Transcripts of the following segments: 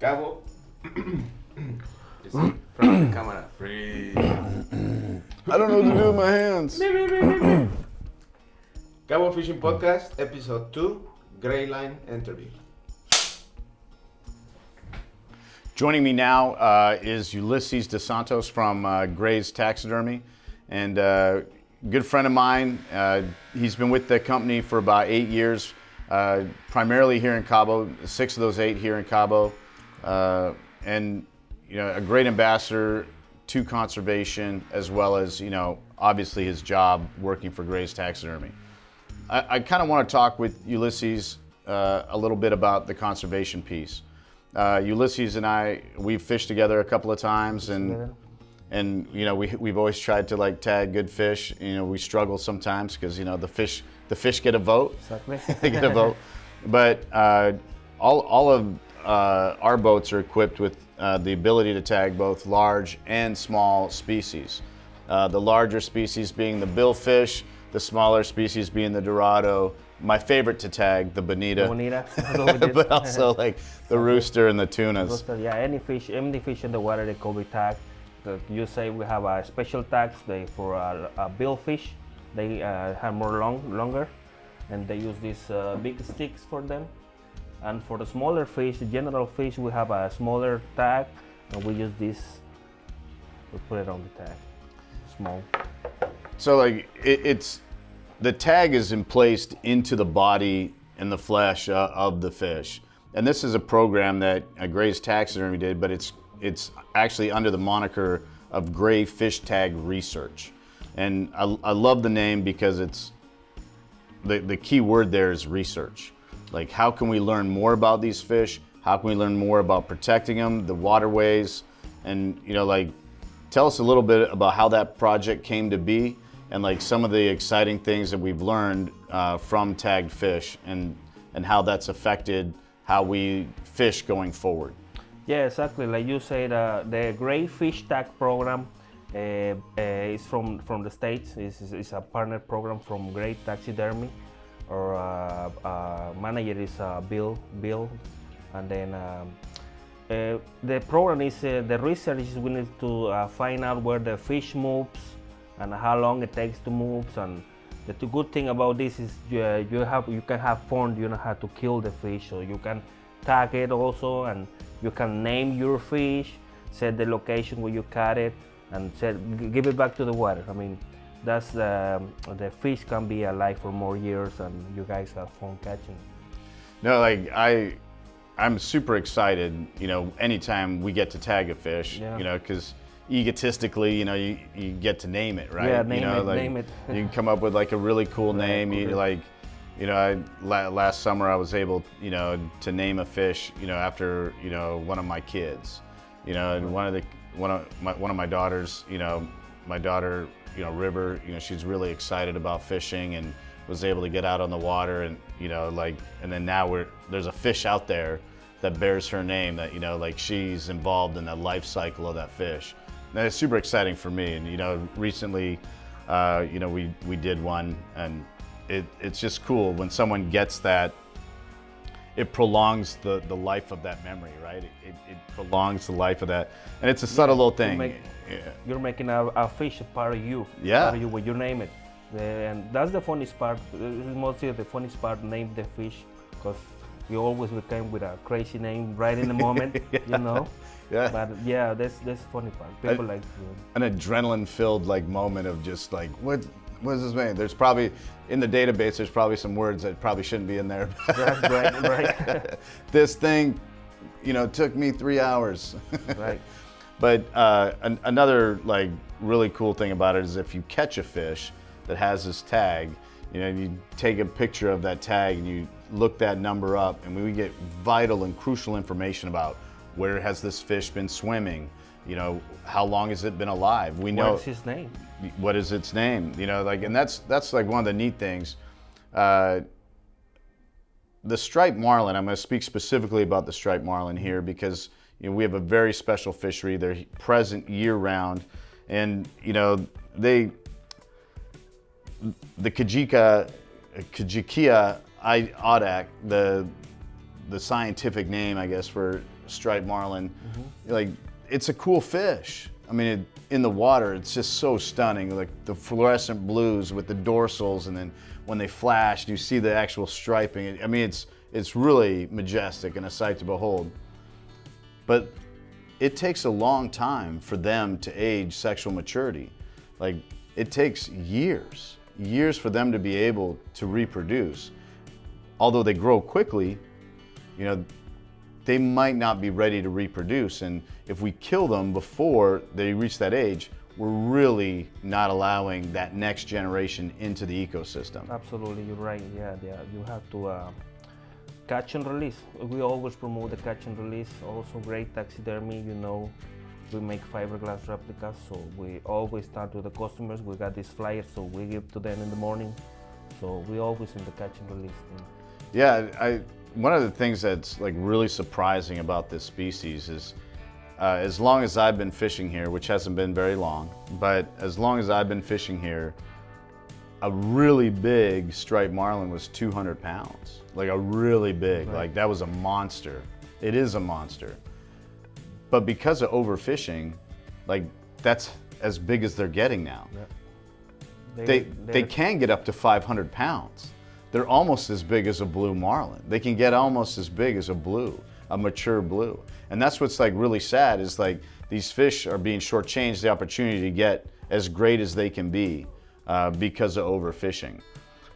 Cabo. You see, from the camera. Freeze. I don't know what to do with my hands. Cabo Fishing Podcast, Episode 2, Gray Line Interview. Joining me now is Ulises De Santos from Gray's Taxidermy, and good friend of mine. He's been with the company for about 8 years, primarily here in Cabo. 6 of those 8 here in Cabo, and a great ambassador to conservation, as well as obviously his job working for Gray's Taxidermy. I kind of want to talk with Ulises a little bit about the conservation piece. Ulises and I, we've fished together a couple of times, and we've always tried to tag good fish. We struggle sometimes because the fish get a vote. Exactly. They get a vote. But all of our boats are equipped with the ability to tag both large and small species. The larger species being the billfish, the smaller species being the dorado. My favorite to tag, the bonita, but also the rooster and the tunas. Rooster, yeah, any fish in the water, they call it tag. You say we have a special tags for a billfish. They have longer, and they use these big sticks for them. And for the smaller fish, the general fish, we have a smaller tag, and we use this. We put it on the tag, small. So it's. The tag is placed into the body and the flesh of the fish. And this is a program that Gray's Taxidermy did, but it's actually under the moniker of Gray Fish Tag Research. And I love the name because it's the key word there is research. How can we learn more about these fish? How can we learn more about protecting them, the waterways? And tell us a little bit about how that project came to be, and some of the exciting things that we've learned from tagged fish, and how that's affected how we fish going forward. Yeah, exactly. Like you said, the Gray Fish Tag program is from the States. It's a partner program from Gray Taxidermy. Our manager is Bill, and then the program is the research is we need to find out where the fish moves and how long it takes to move. And the good thing about this is you can have fun. You don't have to kill the fish, so you can tag it also, and you can name your fish, set the location where you caught it, and give it back to the water. I mean, that's the fish can be alive for more years, and you guys have fun catching. No, I'm super excited. Anytime we get to tag a fish, because egotistically, you get to name it, right? Yeah, name it. You can come up with a really cool name. Last summer I was able, to name a fish, after one of my kids, and one of my daughters, my daughter, River, she's really excited about fishing and was able to get out on the water, and and then now there's a fish out there that bears her name, that she's involved in the life cycle of that fish. And it's super exciting for me. And recently, we did one, and it's just cool when someone gets that. It prolongs the life of that memory, right? It prolongs the life of that, and it's a subtle little thing. You're making a fish a part of you. Yeah. Part of you when you name it, and that's the funniest part. Mostly the funniest part, name the fish, because you always became with a crazy name right in the moment, Yeah. But yeah, that's the funny part. People an adrenaline-filled moment of just what is his name? There's probably in the database. There's probably some words that probably shouldn't be in there. right. This thing, took me 3 hours. Right. But another really cool thing about it is if you catch a fish that has this tag, you take a picture of that tag and you look that number up, and we get vital and crucial information about where has this fish been swimming, how long has it been alive. We know what's his name. What is its name? And that's one of the neat things. The striped marlin. I'm going to speak specifically about the striped marlin here because we have a very special fishery. They're present year-round, and the Kajikia Audac, the scientific name, I guess, for striped marlin. Like, it's a cool fish. I mean, in the water, it's just so stunning. Like the fluorescent blues with the dorsals, and then when they flash, you see the actual striping. I mean, it's really majestic and a sight to behold. But it takes a long time for them to age sexual maturity. Like, it takes years for them to be able to reproduce. Although they grow quickly, you know, they might not be ready to reproduce. And if we kill them before they reach that age, we're really not allowing that next generation into the ecosystem. Absolutely, you're right. Yeah, you have to catch and release. We always promote the catch and release. Also, great taxidermy, you know, we make fiberglass replicas, so we always start with the customers. We got these flyers, so we give to them in the morning. So we always in the catch and release thing. Yeah, one of the things that's like really surprising about this species is, as long as I've been fishing here, which hasn't been very long, but as long as I've been fishing here, a really big striped marlin was 200 pounds. Like a really big, like that was a monster. It is a monster. But because of overfishing, like that's as big as they're getting now. Yep. They can get up to 500 pounds. They're almost as big as a blue marlin. They can get almost as big as a mature blue. And that's what's like really sad, is like these fish are being shortchanged the opportunity to get as great as they can be because of overfishing.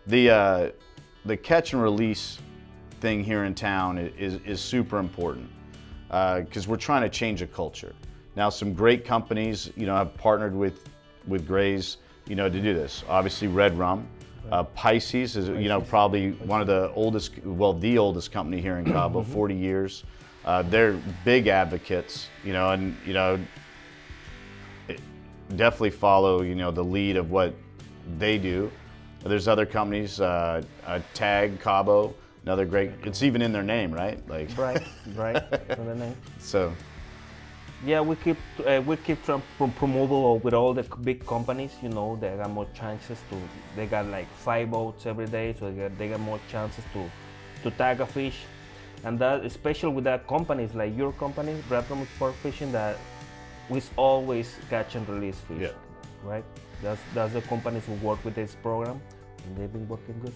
The catch and release thing here in town is super important because we're trying to change a culture. Now, some great companies, you know, have partnered with Gray's, you know, to do this. Obviously, Red Rum. Pisces is, you know, probably one of the oldest, well, the oldest company here in Cabo, 40 years. They're big advocates, you know, and, you know, definitely follow, you know, the lead of what they do. There's other companies, Tag, Cabo, another great, it's even in their name, right? Like, right, in the name. So. Yeah, we keep trying to promote with all the big companies. You know, they got more chances to. They got like 5 boats every day, so they got more chances to tag a fish, and that especially with that companies like your company, Red Rum Sport Fishing, that we always catch and release fish. Yeah. Right. That's the companies who work with this program, and they've been working good.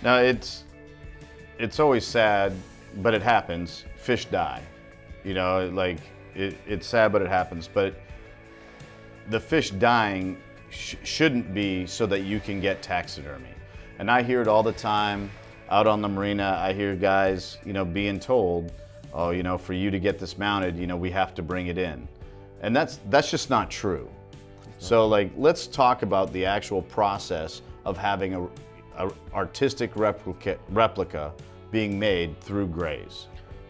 Now it's always sad, but it happens. Fish die. You know, like. It's sad, but it happens. But the fish dying shouldn't be so that you can get taxidermy. And I hear it all the time out on the marina. I hear guys, you know, being told, oh, you know, for you to get this mounted, you know, we have to bring it in. And that's just not true. So like, let's talk about the actual process of having a artistic replica being made through Gray's.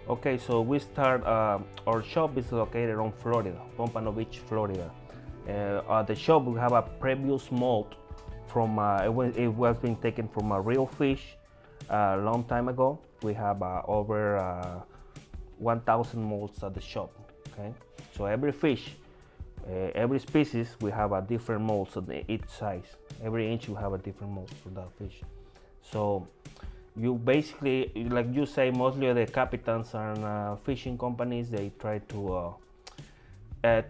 Okay, so we start, our shop is located on Florida, Pompano Beach, Florida. At the shop we have a previous mold from, it was being taken from a real fish a long time ago. We have over 1,000 molds at the shop, okay? So every fish, every species, we have a different mold on each size. Every inch we have a different mold for that fish. So you basically, like you say, mostly the captains and fishing companies, they try to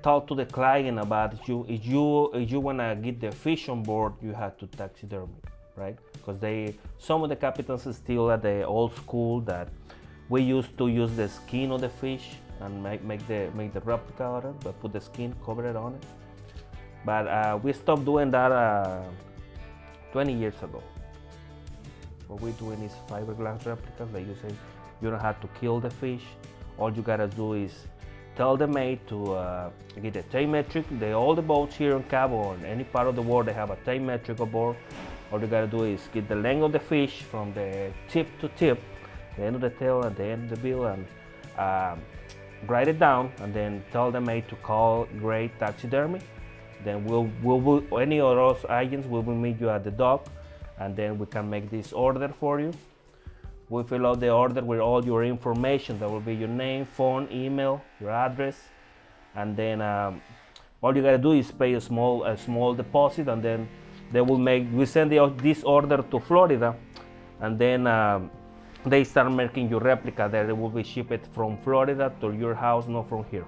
talk to the client about if you want to get the fish on board, you have to taxidermy, right? Because some of the captains are still at the old school that we used to use the skin of the fish and make the replica out of it, but put the skin, cover it on it. But we stopped doing that 20 years ago. What we're doing is fiberglass replicas. Like you say, you don't have to kill the fish. All you gotta do is tell the mate to get a tape metric. All the boats here in Cabo or in any part of the world, they have a tape metric aboard. All you gotta do is get the length of the fish from the tip to tip, the end of the tail and the end of the bill, and write it down, and then tell the mate to call Great Taxidermy. Then any of those agents will meet you at the dock, and then we can make this order for you. We fill out the order with all your information. That will be your name, phone, email, your address, and then all you gotta do is pay a small deposit, and then we send this order to Florida, and then they start making your replica that it will be shipped from Florida to your house, not from here.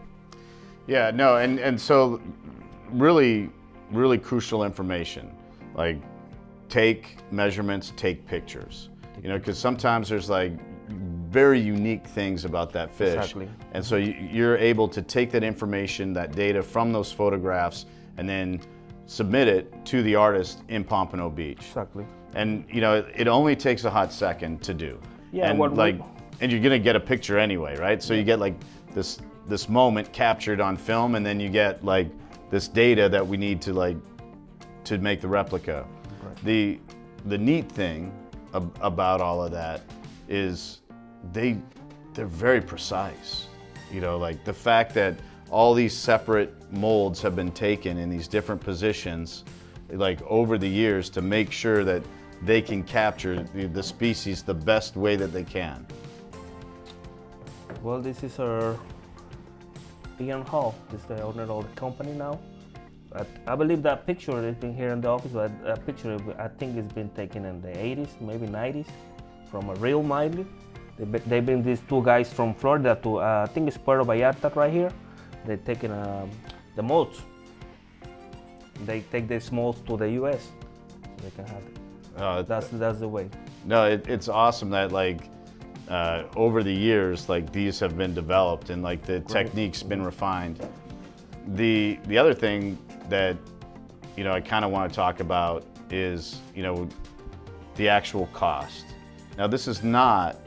Yeah, no, and so really, really crucial information. Like, take measurements, take pictures. You know, because sometimes there's like very unique things about that fish. Exactly. And so you're able to take that information, that data from those photographs, and then submit it to the artist in Pompano Beach. Exactly. And you know, it only takes a hot second to do. Yeah, and and you're gonna get a picture anyway, right? So you get like this moment captured on film, and then you get like this data that we need to make the replica. Right. The neat thing about all of that is they're very precise. You know, like the fact that all these separate molds have been taken in these different positions, like over the years, to make sure that they can capture the species the best way that they can. Well, this is our Ian Hall. This is the owner of the company now. I believe that picture has been here in the office, but that picture I think it's been taken in the 80s, maybe 90s, from a real Miley. They bring these two guys from Florida to, I think it's Puerto Vallarta right here. They're taking the molds. They take these molds to the US. They can have it. That's the way. No, it's awesome that like over the years, like these have been developed and like the technique's been refined. The other thing that, you know, I kind of want to talk about is, you know, the actual cost. Now, this is not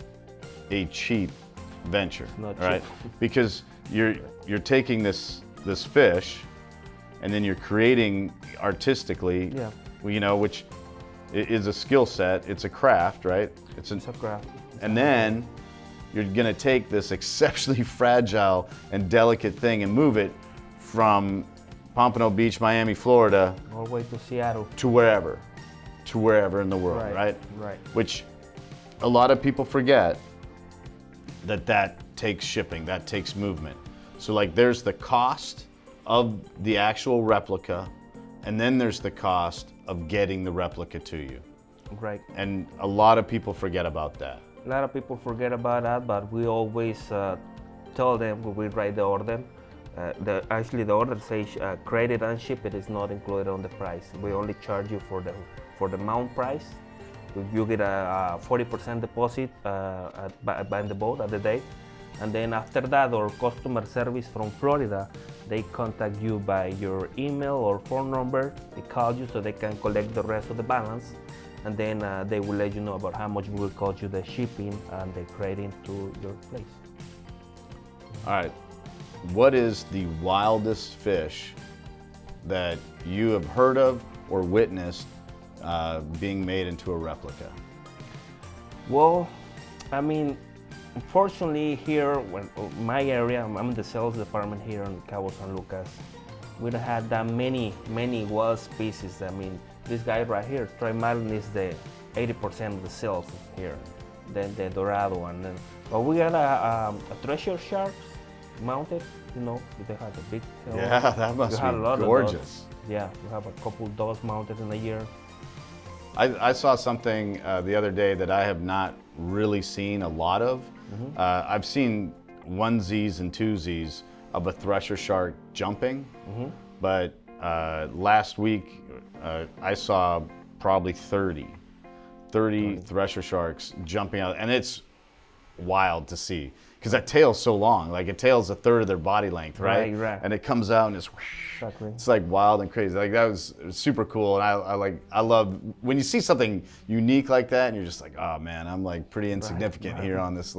a cheap venture, right? Because you're taking this fish, and then you're creating artistically, you know, which is a skill set. It's a craft, right? It's a craft. And then you're gonna take this exceptionally fragile and delicate thing and move it from Pompano Beach, Miami, Florida, all the way to Seattle, to wherever in the world, right? Right. Which a lot of people forget that takes shipping, that takes movement. So like there's the cost of the actual replica, and then there's the cost of getting the replica to you. Right. And a lot of people forget about that. A lot of people forget about that, but we always tell them when we write the order. Actually, the order says credit and ship. It is not included on the price. We only charge you for the mount price. You get a 40% deposit buying the boat at the day, and then after that, our customer service from Florida, they contact you by your email or phone number. They call you so they can collect the rest of the balance, and then they will let you know about how much will cost you the shipping and the credit to your place. All right. What is the wildest fish that you have heard of or witnessed being made into a replica? Well, I mean, unfortunately here, when my area, I'm in the sales department here in Cabo San Lucas, we don't have that many wild species. I mean, this guy right here, Trimalin, is the 80% of the sales here. Then the Dorado one. But we got a treasure sharks mounted, you know, they have a big tail. Yeah, that must be gorgeous. Yeah, we have a couple of those mounted in a year. I saw something the other day that I have not really seen a lot of. I've seen onesies and twosies of a thresher shark jumping, but last week I saw probably 30 thresher sharks jumping out, and it's wild to see because that tail's so long. Like a tail's a third of their body length, right? Right. And it comes out and it's it's like wild and crazy. Like that was super cool, and I love when you see something unique like that, and you're just like, oh man, I'm like pretty insignificant here on this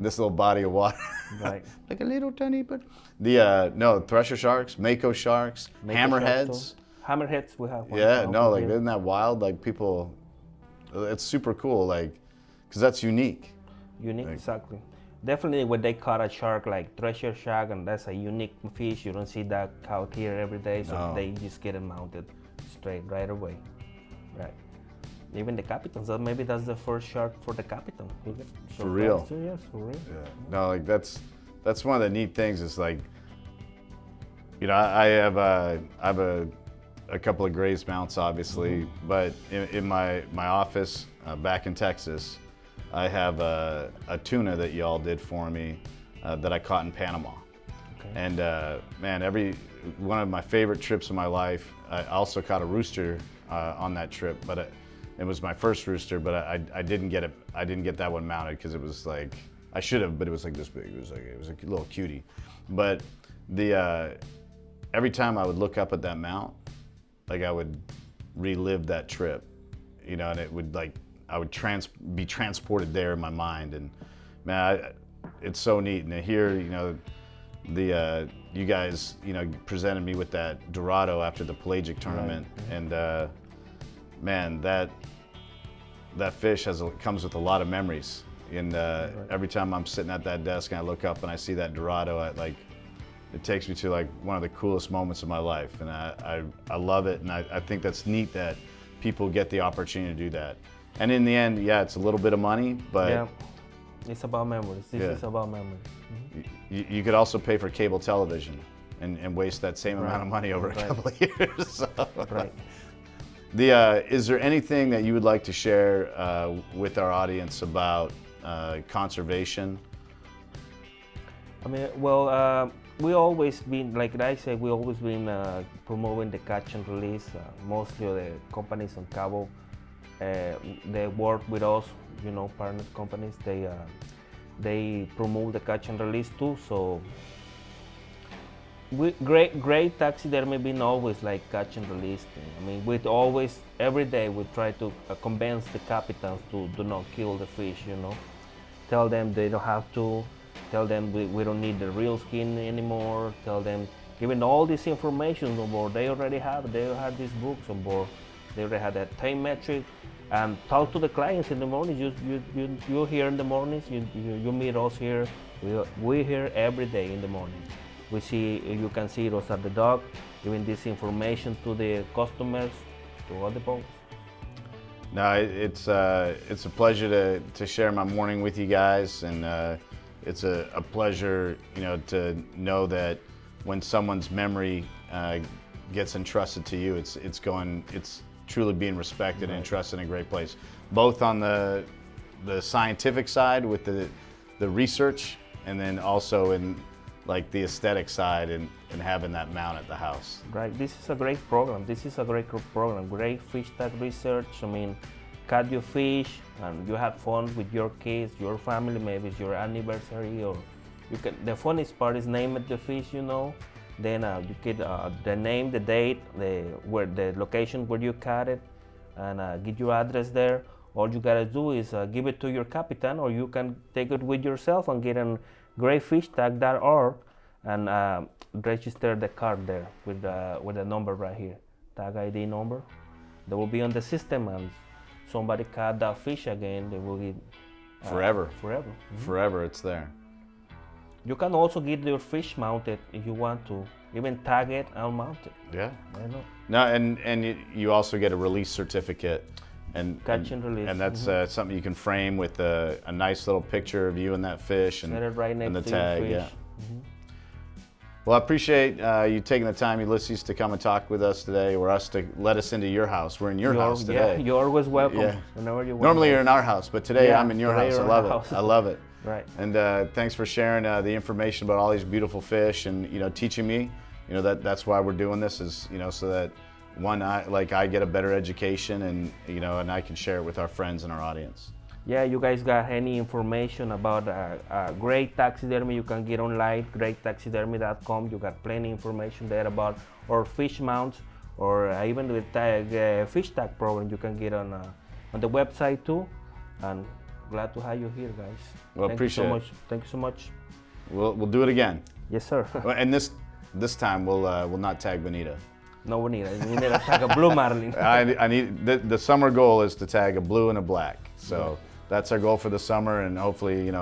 this little body of water. Right. Like a little tiny, but the no thresher sharks, mako sharks, hammerheads. Hammerheads we have. Yeah, no, like isn't that wild? Like people, it's super cool, like because that's unique. Unique, exactly. Definitely when they caught a shark like treasure shark, and that's a unique fish, you don't see that out here every day, so they just get it mounted straight right away. Right. Even the captain, so maybe that's the first shark for the captain. For real? Yes, for real. Yeah. No, like that's one of the neat things is like, you know, I have a couple of Grays mounts obviously, but in my office back in Texas, I have a tuna that y'all did for me that I caught in Panama. Okay. And man, one of my favorite trips of my life. I also caught a rooster on that trip, but it was my first rooster. But I didn't get it. I didn't get that one mounted because it was like, I should have, but it was like this big. It was a little cutie. But every time I would look up at that mount, like I would relive that trip, you know, and it would like, I would be transported there in my mind. And man, it's so neat. And to hear, you know, you guys, you know, presented me with that Dorado after the pelagic tournament. Right. And man, that fish comes with a lot of memories. And Right. every time I'm sitting at that desk and I look up and I see that Dorado, it takes me to like one of the coolest moments of my life. And I love it. And I think that's neat that people get the opportunity to do that. And in the end, yeah, it's a little bit of money, but yeah, it's about memories. This is about memories. you could also pay for cable television and waste that same amount of money over a couple of years. So. Right. Is there anything that you would like to share with our audience about conservation? I mean, well, we always been, like I said, we always been promoting the catch and release. Mostly the companies on Cabo, they work with us, you know, partner companies. They promote the catch and release too. So great taxidermy been always like catch and release thing. I mean, we always, every day we try to convince the captains to do not kill the fish, you know. Tell them they don't have to. Tell them we don't need the real skin anymore. Tell them, giving all this information on board. They already have these books on board. They already had that time metric. And talk to the clients in the morning. You here in the mornings. You meet us here. We here every day in the morning. We see, you can see us at the dock, giving this information to the customers, to other boats. No, it's a pleasure to share my morning with you guys, and it's a pleasure, you know, to know that when someone's memory gets entrusted to you, it's truly being respected and entrusted in a great place, both on the scientific side with the research, and then also in like the aesthetic side and having that mount at the house. Right, this is a great program. Great fish tag research. I mean, cut your fish and you have fun with your kids, your family, maybe it's your anniversary, or you can, the funniest part is name the fish, you know. Then you get the name, the date, the location where you caught it, and get your address there. All you gotta do is give it to your captain, or you can take it with yourself and get an greyfishtag.org and register the card there with the number right here, tag ID number. They will be on the system, and somebody caught that fish again, they will get Forever. Forever, it's there. You can also get your fish mounted if you want to, even tag it and mount it. Yeah. I know. No, and you also get a release certificate, and Catch and release. and that's something you can frame with a nice little picture of you and that fish, and Set it right next and the to tag. your Yeah. fish. Well, I appreciate you taking the time, Ulises, to come and talk with us today, or us to let us into your house. We're in your house today. Yeah, you're always welcome. Yeah. Whenever you want. Normally you're in our house, but today Yeah, I'm in your today house. I you're in love our it. house. I love it. Right. And thanks for sharing the information about all these beautiful fish, and teaching me. That's why we're doing this, is so that I get a better education, and and I can share it with our friends and our audience. Yeah, you guys got any information about great taxidermy, you can get online, greattaxidermy.com. You got plenty information there about our fish mounts, or even the fish tag program you can get on the website too. And glad to have you here, guys. Well, appreciate it. Thank you so much. We'll do it again. Yes, sir. And this time we'll not tag Bonita. No, we need to tag a blue marlin. I need the summer goal is to tag a blue and a black. So that's our goal for the summer, and hopefully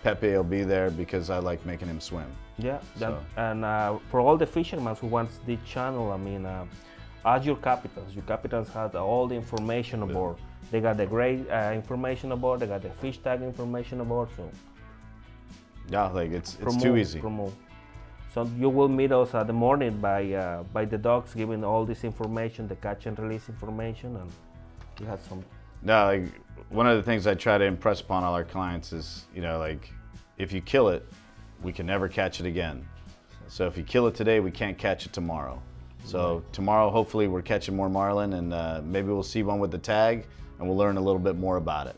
Pepe will be there, because I like making him swim. Yeah, So. and for all the fishermen who wants the channel, I mean, ask your captains. Your captains have all the information aboard. They got the great information aboard. They got the fish tag information aboard. So Yeah, it's too easy. So you will meet us at the morning by the docks, giving all this information, the catch and release information, and you have some. No, like one of the things I try to impress upon all our clients is, you know, like if you kill it, we can never catch it again. So if you kill it today, we can't catch it tomorrow. So tomorrow, hopefully, we're catching more marlin, and maybe we'll see one with the tag, and we'll learn a little bit more about it.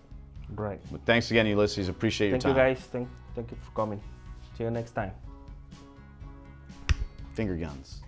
Right. But thanks again, Ulises. Appreciate your time. Thank you, guys. Thank you for coming. See you next time. Finger guns.